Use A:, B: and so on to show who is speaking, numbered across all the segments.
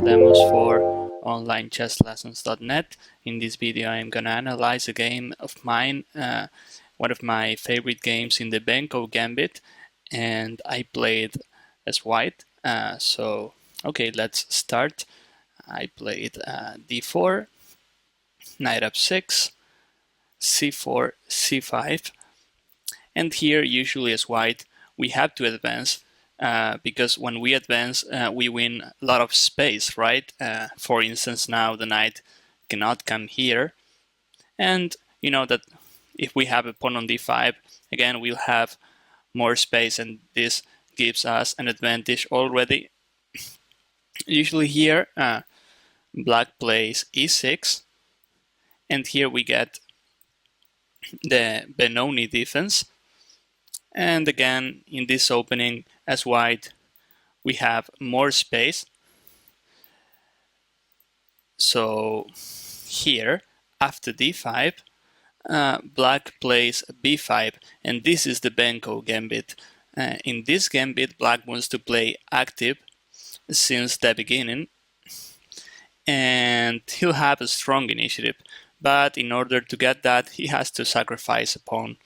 A: Lemos for onlinechesslessons.net. In this video I'm gonna analyze a game of mine, one of my favorite games in the Benko Gambit, and I played as white. Okay, let's start. I played d4, knight f6, c4, c5, and here usually as white we have to advance because when we advance we win a lot of space, right? For instance, now the knight cannot come here, and you know that if we have a pawn on d5, again we'll have more space, and this gives us an advantage already. Usually here black plays e6, and here we get the Benoni defense. And again, in this opening, as white, we have more space. So here, after d5, black plays b5, and this is the Benko Gambit. In this gambit, black wants to play active since the beginning, and he'll have a strong initiative. But in order to get that, he has to sacrifice a pawn.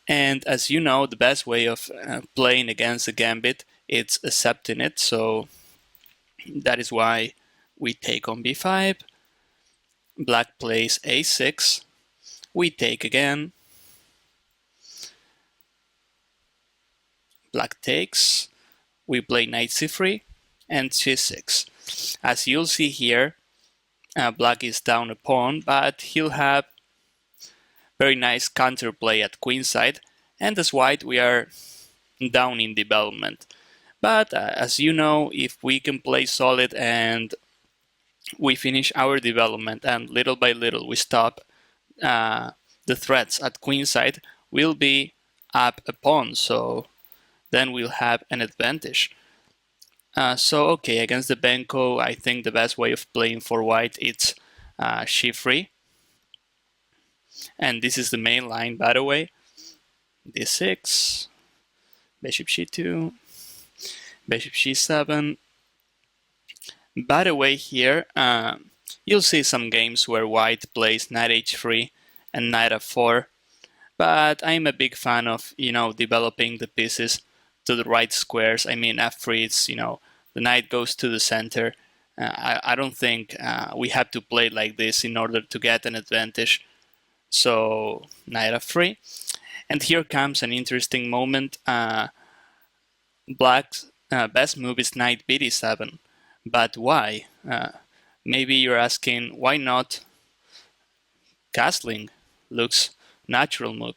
A: And as you know, the best way of playing against the gambit is accepting it. So that is why we take on b5. Black plays a6. We take again. Black takes. We play knight c3 and c6. As you'll see here, black is down a pawn, but he'll have very nice counterplay at queenside, and as white we are down in development. But as you know, if we can play solid and we finish our development and little by little we stop the threats at queenside, we'll be up a pawn, so then we'll have an advantage. Okay, against the Benko, I think the best way of playing for white is c3. And this is the main line, by the way. d6, bishop c2, bishop c7. By the way, here you'll see some games where white plays knight h3 and knight f4, but I'm a big fan of developing the pieces to the right squares. I mean, f3, it's the knight goes to the center. I don't think we have to play like this in order to get an advantage. So knight f3, and here comes an interesting moment. Black's best move is knight bd7, but why? Maybe you're asking, why not castling? Looks natural move.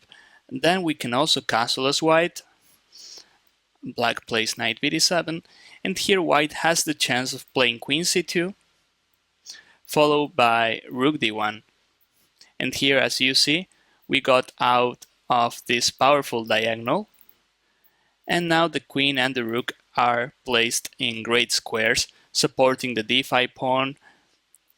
A: And then we can also castle as white. Black plays knight bd7, and here white has the chance of playing queen c2, followed by rook d1. And here, as you see, we got out of this powerful diagonal, and now the queen and the rook are placed in great squares, supporting the d5 pawn,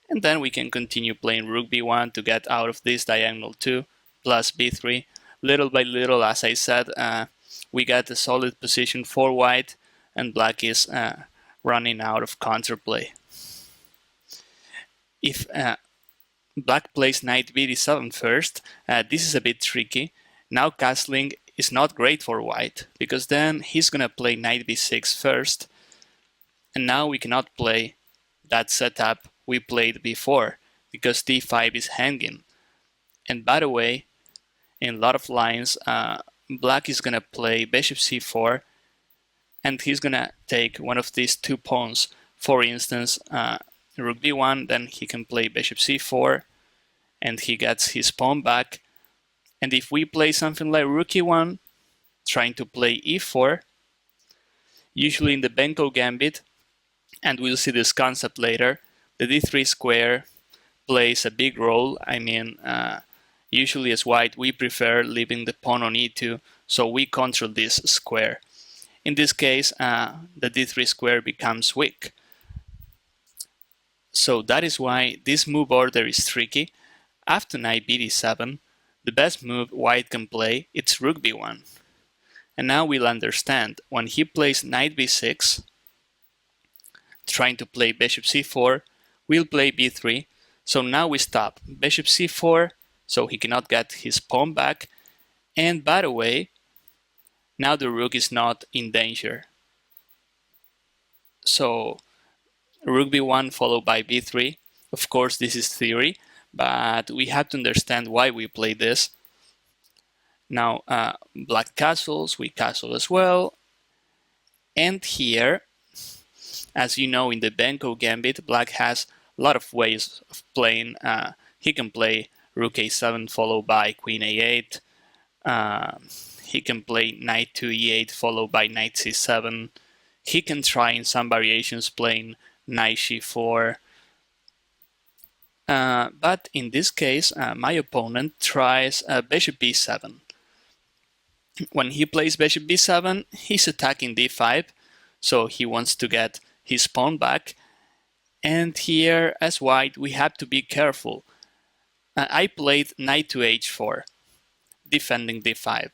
A: and then we can continue playing rook b1 to get out of this diagonal too, plus b3. Little by little, as I said, we get a solid position for white, and black is running out of counterplay. If black plays knight bd7 first, this is a bit tricky. Now castling is not great for white, because then he's gonna play knight b6 first, and now we cannot play that setup we played before, because d5 is hanging. And by the way, in a lot of lines, black is gonna play bishop c4, and he's gonna take one of these two pawns. For instance, rook b1, then he can play bishop c4, and he gets his pawn back. And if we play something like rook e1, trying to play e4, usually in the Benko Gambit, and we'll see this concept later, the d3 square plays a big role. I mean, usually as white, we prefer leaving the pawn on e2, so we control this square. In this case, the d3 square becomes weak. So that is why this move order is tricky. After knight bd7, the best move white can play is rook b1. And now we'll understand, when he plays knight b6, trying to play bishop c4, we'll play b3. So now we stop. Bishop c4, so he cannot get his pawn back. And by the way, now the rook is not in danger. So rook b1 followed by b3. Of course, this is theory, but we have to understand why we play this. Now, black castles, we castle as well. And here, as you know, in the Benko Gambit, black has a lot of ways of playing. He can play rook a7 followed by queen a8. He can play knight to e8 followed by knight c7. He can try in some variations playing knight c4. But in this case, my opponent tries bishop b7. When he plays bishop b7, he's attacking d5, so he wants to get his pawn back. And here, as white, we have to be careful. I played knight to h4, defending d5.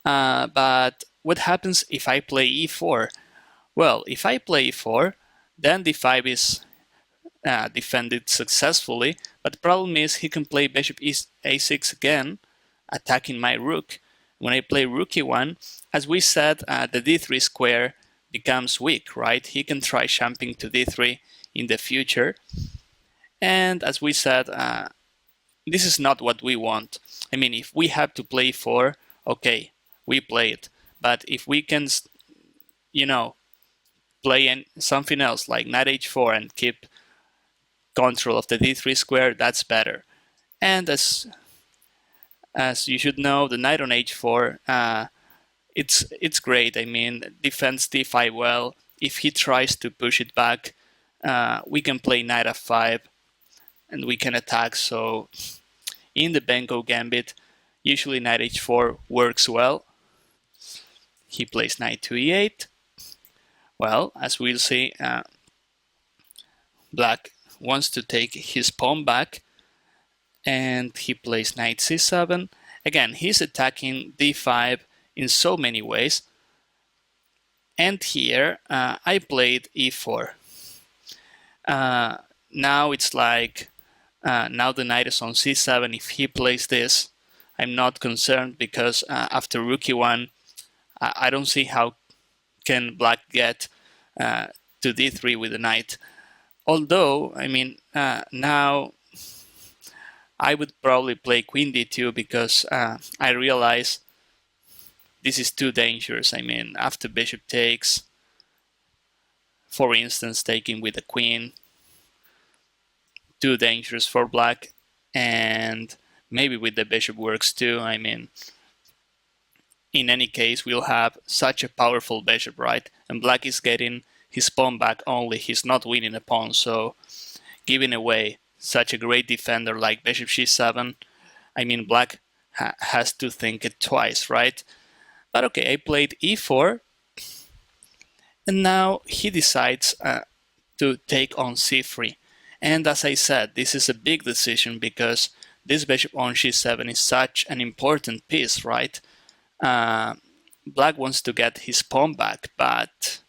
A: But what happens if I play e4? Well, if I play e4, then d5 is defended successfully, but the problem is he can play bishop a6 again, attacking my rook. When I play rook e1, as we said, the d3 square becomes weak, right? He can try jumping to d3 in the future. And as we said, this is not what we want. I mean, if we have to play e4, okay, we play it. But if we can, play something else like knight h4 and keep control of the d3 square, that's better. And as you should know, the knight on h4, it's great. I mean, defends d5 well. If he tries to push it back, we can play knight f5 and we can attack. So in the Benko Gambit, usually knight h4 works well. He plays knight to e8. Well, as we'll see, black wants to take his pawn back, and he plays knight c7. Again, he's attacking d5 in so many ways. And here, I played e4. Now it's like, now the knight is on c7. If he plays this, I'm not concerned, because after rook e1, I don't see how can black get to d3 with the knight. Although, I mean, now I would probably play queen d2, because I realize this is too dangerous. I mean, after bishop takes, for instance, taking with the queen, too dangerous for black. And maybe with the bishop works too. I mean, in any case, we'll have such a powerful bishop, right? And black is getting his pawn back only. He's not winning a pawn, so giving away such a great defender like bishop c7, I mean, black has to think it twice, right? But okay, I played e4, and now he decides to take on c3. And as I said, this is a big decision, because this bishop on g7 is such an important piece, right? Black wants to get his pawn back, but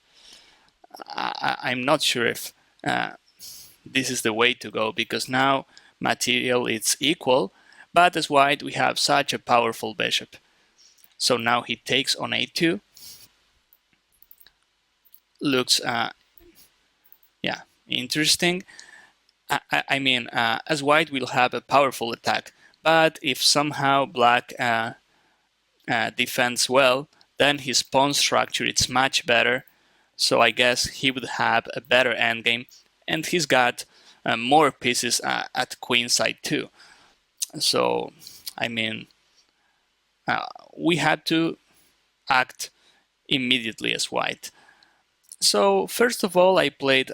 A: I'm not sure if this is the way to go, because now material is equal, but as white we have such a powerful bishop. So now he takes on a2. Looks interesting. I mean, as white will have a powerful attack, but if somehow black defends well, then his pawn structure is much better. So I guess he would have a better endgame, and he's got more pieces at queen side too. So I mean, we had to act immediately as white. So first of all, I played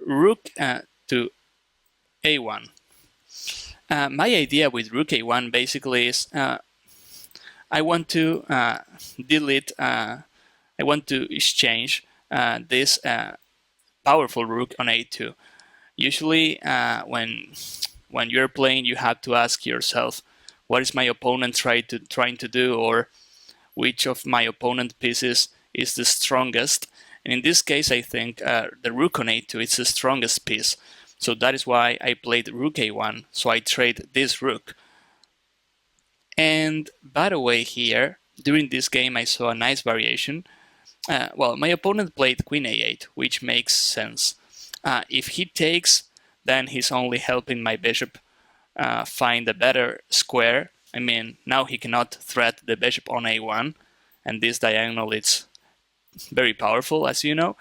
A: rook to a1. My idea with rook a1 basically is I want to delete, I want to exchange this powerful rook on a2. Usually when you're playing, you have to ask yourself, what is my opponent trying to do, or which of my opponent pieces is the strongest? And in this case, I think the rook on a2 is the strongest piece. So that is why I played rook a1, so I trade this rook. And by the way here, during this game I saw a nice variation. Well, my opponent played queen a8, which makes sense. If he takes, then he's only helping my bishop find a better square. I mean, now he cannot threat the bishop on a1, and this diagonal is very powerful, as you know.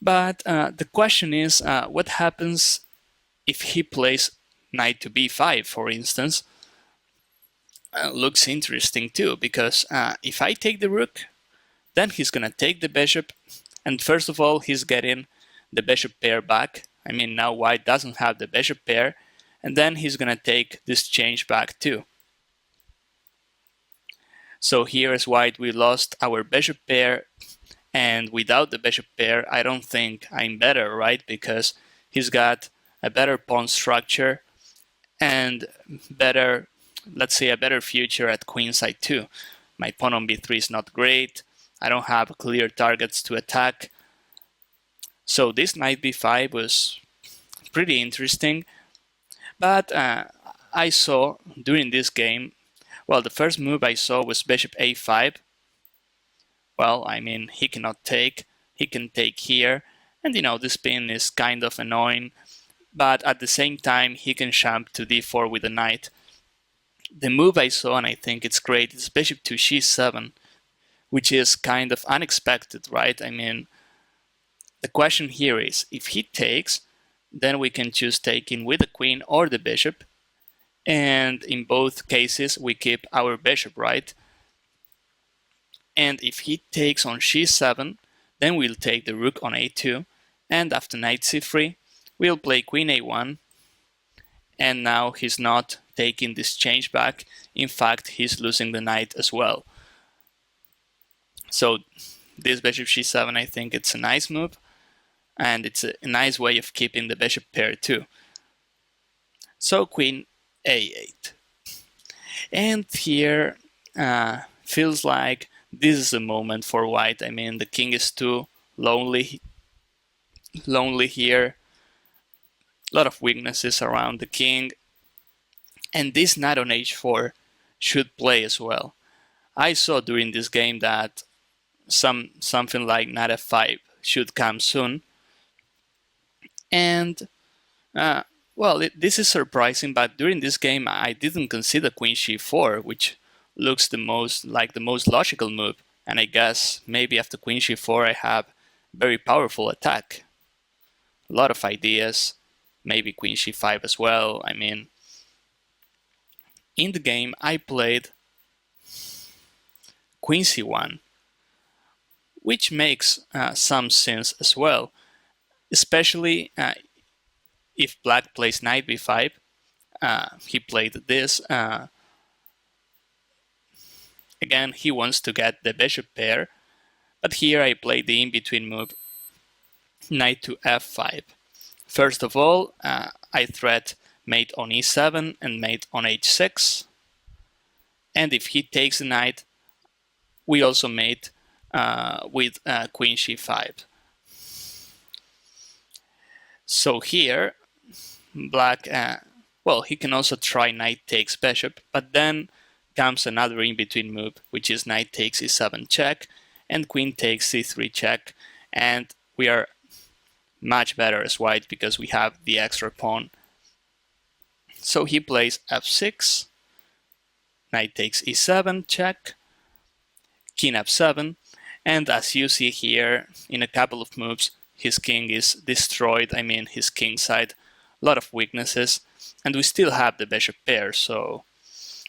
A: But the question is, what happens if he plays knight to b5, for instance? Looks interesting too, because if I take the rook, then he's gonna take the bishop, and first of all, he's getting the bishop pair back. I mean, now white doesn't have the bishop pair, and then he's gonna take this change back too. So here as white, we lost our bishop pair, and without the bishop pair, I don't think I'm better, right? Because he's got a better pawn structure and better, let's say, a better future at queenside too. My pawn on b3 is not great. I don't have clear targets to attack. So this knight b5 was pretty interesting. But I saw during this game, well, the first move I saw was bishop a5. Well, I mean, he cannot take. He can take here. And you know, this pin is kind of annoying. But at the same time, he can jump to d4 with the knight. The move I saw, and I think it's great, is bishop to g7, which is kind of unexpected, right? I mean, the question here is, if he takes, then we can choose taking with the queen or the bishop. And in both cases, we keep our bishop, right? And if he takes on g7, then we'll take the rook on a2. And after knight c3, we'll play queen a1. And now he's not taking this change back. In fact, he's losing the knight as well. So this bishop g7, I think it's a nice move. And it's a nice way of keeping the bishop pair too. So queen a8. And here feels like this is a moment for white. I mean, the king is too lonely here. A lot of weaknesses around the king. And this knight on h4 should play as well. I saw during this game that something like knight f5 should come soon. And well, this is surprising, but during this game I didn't consider queen g4, which looks the most logical move. And I guess maybe after queen g4 I have very powerful attack. A lot of ideas, maybe queen g5 as well. I mean, in the game I played queen c1, which makes some sense as well, especially if black plays knight b5. He played this. Again, he wants to get the bishop pair, but here I played the in-between move, knight to f5. First of all, I threat mate on e7 and mate on h6. And if he takes the knight, we also mate with queen g5. So here, black, well, he can also try knight takes bishop, but then comes another in-between move, which is knight takes e7 check, and queen takes c3 check, and we are much better as white because we have the extra pawn. So he plays f6, knight takes e7 check, king f7, and as you see here, in a couple of moves, his king is destroyed. I mean, his king side, a lot of weaknesses, and we still have the bishop pair. So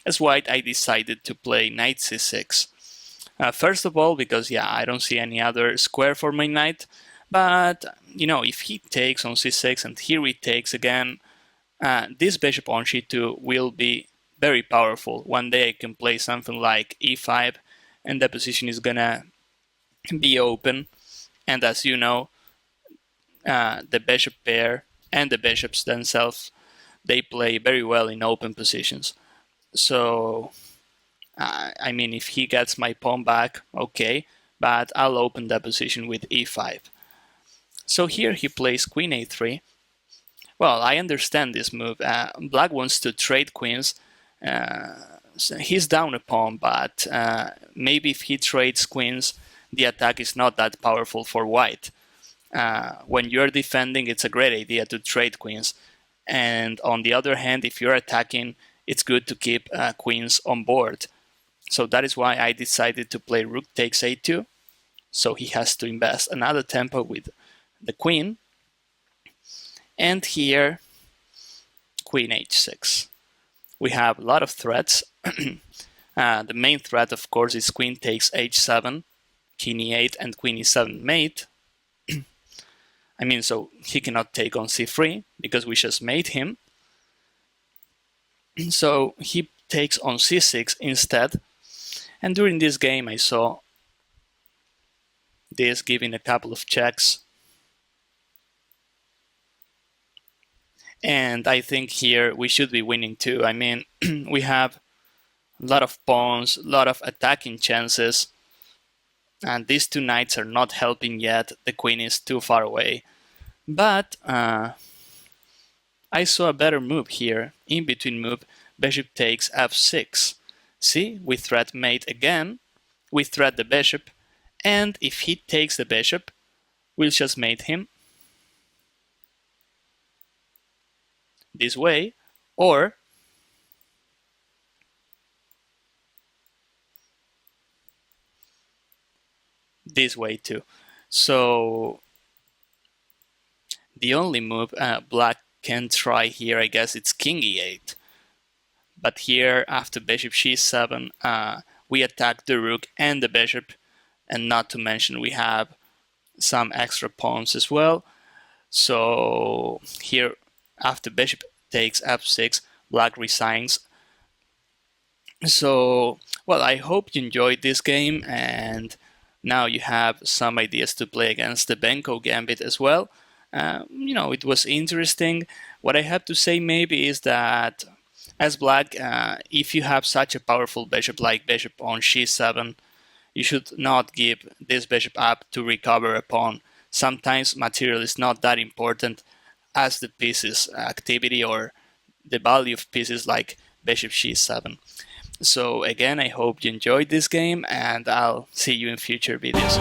A: as white, I decided to play knight c6. First of all, because yeah, I don't see any other square for my knight. But you know, if he takes on c6 and here he takes again, this bishop on g2 will be very powerful. One day I can play something like e5, and the position is gonna be open. And as you know, the bishop pair and the bishops themselves, they play very well in open positions. So I mean, if he gets my pawn back, okay, but I'll open that position with e5. So here he plays queen a3. Well, I understand this move. Black wants to trade queens. So he's down a pawn, but maybe if he trades queens, the attack is not that powerful for white. When you're defending, it's a great idea to trade queens. And on the other hand, if you're attacking, it's good to keep queens on board. So that is why I decided to play rook takes a2. So he has to invest another tempo with the queen. And here, queen h6. We have a lot of threats. The main threat, of course, is queen takes h7, king e8, and queen e7 mate. I mean, so he cannot take on c3 because we just made him. So he takes on c6 instead. And during this game, I saw this giving a couple of checks. And I think here we should be winning too. I mean, we have a lot of pawns, a lot of attacking chances. And these two knights are not helping yet. The queen is too far away. But I saw a better move here. In between move, bishop takes f6. See, we threat mate again. We threat the bishop. And if he takes the bishop, we'll just mate him this way, or this way too. So the only move black can try here, I guess, it's king e8. But here, after bishop c7, we attack the rook and the bishop, and not to mention we have some extra pawns as well. So here, after bishop takes f6, black resigns. So, well, I hope you enjoyed this game, and now you have some ideas to play against the Benko Gambit as well. It was interesting. What I have to say maybe is that as black, if you have such a powerful bishop like bishop on c7, you should not give this bishop up to recover a pawn. Sometimes material is not that important as the piece's activity or the value of pieces like bishop c7. So again, I hope you enjoyed this game, and I'll see you in future videos.